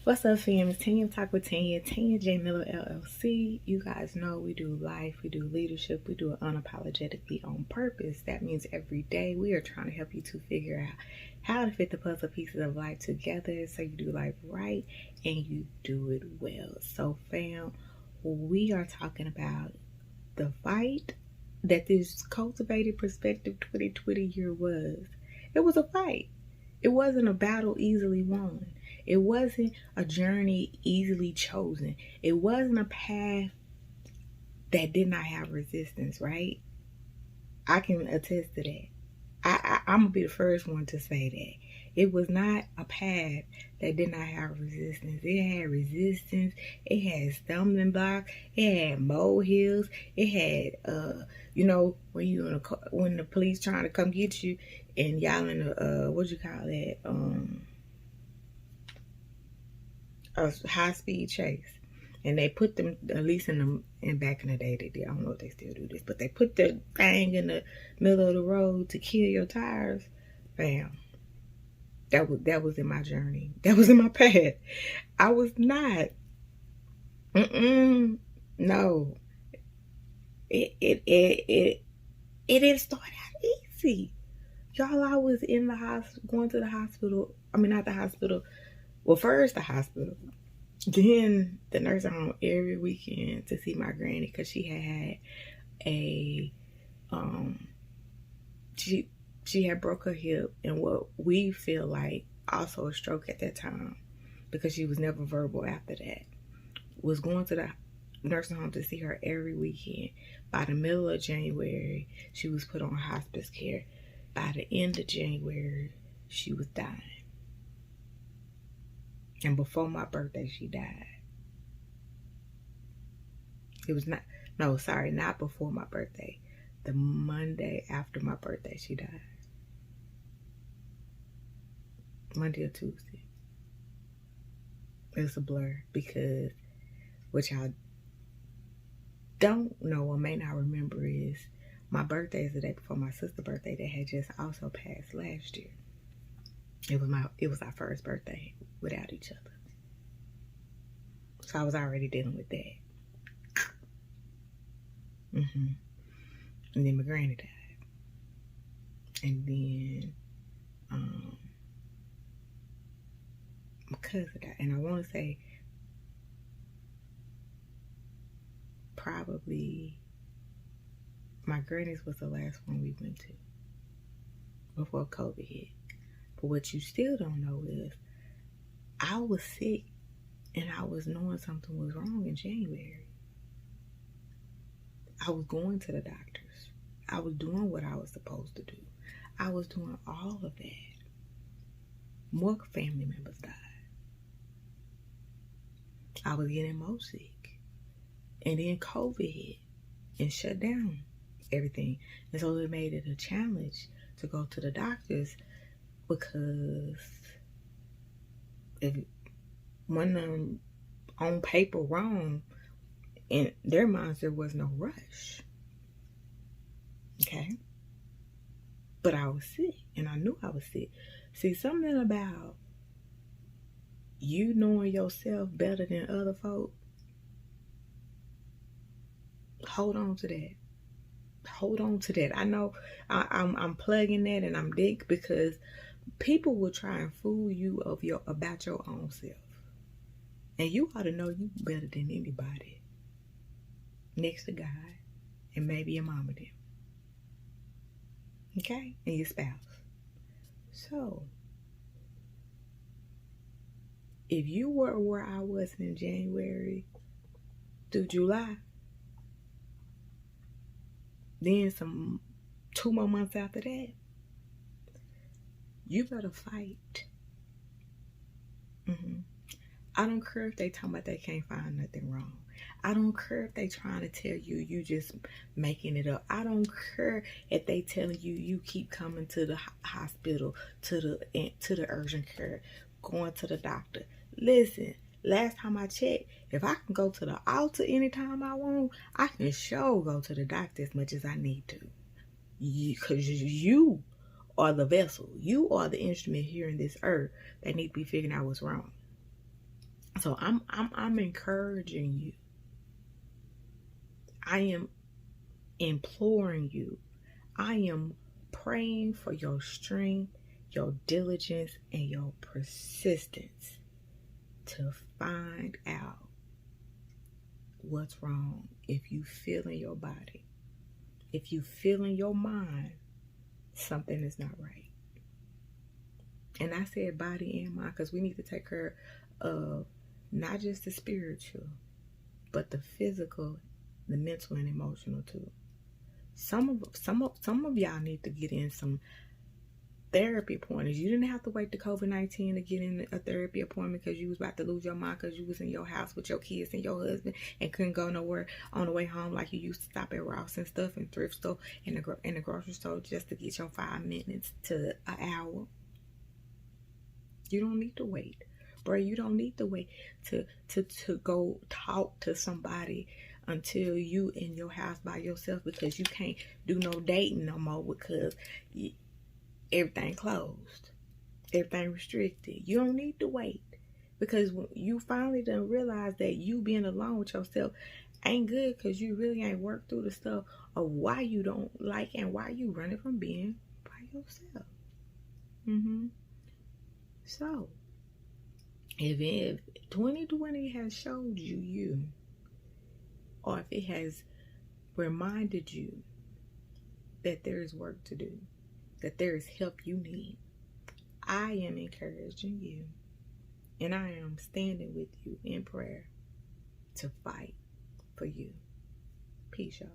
What's up, fam? It's Tanya Talk with Tanya J Miller LLC. You guys know we do life, we do leadership, we do it unapologetically on purpose. That means every day we are trying to help you to figure out how to fit the puzzle pieces of life together so you do life right and you do it well. So, fam, we are talking about the fight that this cultivated perspective 2020 year was. It was a fight. It wasn't a battle easily won. It wasn't a journey easily chosen. It wasn't a path that did not have resistance, right? I can attest to that. I'm going to be the first one to say that. It was not a path that did not have resistance. It had resistance. It had stumbling blocks. It had molehills. It had, when you in a car, when the police trying to come get you and y'all in a, what you call that, a high-speed chase. And they put them, at least in back in the day, they did. I don't know if they still do this, but they put the thing in the middle of the road to kill your tires. Bam. That was in my journey. That was in my path. I was not. No. It didn't start out easy. Y'all, I was in the hospital, going to the hospital. I mean, not the hospital. Well, first the hospital. Then the nursing home every weekend to see my granny because she had a, she had broke her hip and what we feel like also a stroke at that time because she was never verbal after that. Was going to the nursing home to see her every weekend. By the middle of January, she was put on hospice care. By the end of January, she was dying. And before my birthday, she died. It was not before my birthday. The Monday after my birthday, she died. Monday or Tuesday. It's a blur because what y'all don't know or may not remember is my birthday is the day before my sister's birthday that had just also passed last year. It was our first birthday without each other. So I was already dealing with that. And then my granny died. And then my cousin died. And I want to say probably my granny's was the last one we went to before COVID hit. But what you still don't know is I was sick and I was knowing something was wrong in January. I was going to the doctors. I was doing what I was supposed to do. I was doing all of that. More family members died. I was getting more sick. And then COVID hit and shut down everything. And so it made it a challenge to go to the doctors because if one of them on paper wrong, in their minds there was no rush. Okay? But I was sick, and I knew I was sick. See, something about you knowing yourself better than other folk, hold on to that. Hold on to that. I know I'm plugging that and I'm dick because people will try and fool you about your own self. And you ought to know you better than anybody. Next to God. And maybe your mama did. Okay? And your spouse. So, if you were where I was in January through July, then 2 more months after that, you better fight. I don't care if they talking about they can't find nothing wrong. I don't care if they trying to tell you just making it up. I don't care if they telling you keep coming to the hospital, to the urgent care, going to the doctor. Listen, last time I checked, if I can go to the altar anytime I want, I can sure go to the doctor as much as I need to. Because you are the vessel. You are the instrument here in this earth that need to be figuring out what's wrong. So I'm encouraging you. I am imploring you. I am praying for your strength, your diligence, and your persistence to find out what's wrong. If you feel in your body, if you feel in your mind, something is not right. And I said body and mind because we need to take care of not just the spiritual, but the physical, the mental, and emotional too. Some of y'all need to get in some therapy appointments. You didn't have to wait to COVID-19 to get in a therapy appointment because you was about to lose your mind because you was in your house with your kids and your husband and couldn't go nowhere on the way home like you used to stop at Ross and stuff and thrift store and the grocery store just to get your 5 minutes to an hour. You don't need to wait. Bro, you don't need to wait to go talk to somebody until you in your house by yourself because you can't do no dating no more because everything closed, everything restricted. You don't need to wait because when you finally done realize that you being alone with yourself ain't good because you really ain't worked through the stuff of why you don't like and why you running from being by yourself. So if 2020 has showed you, or if it has reminded you that there is work to do, that there is help you need, I am encouraging you and I am standing with you in prayer to fight for you. Peace, y'all.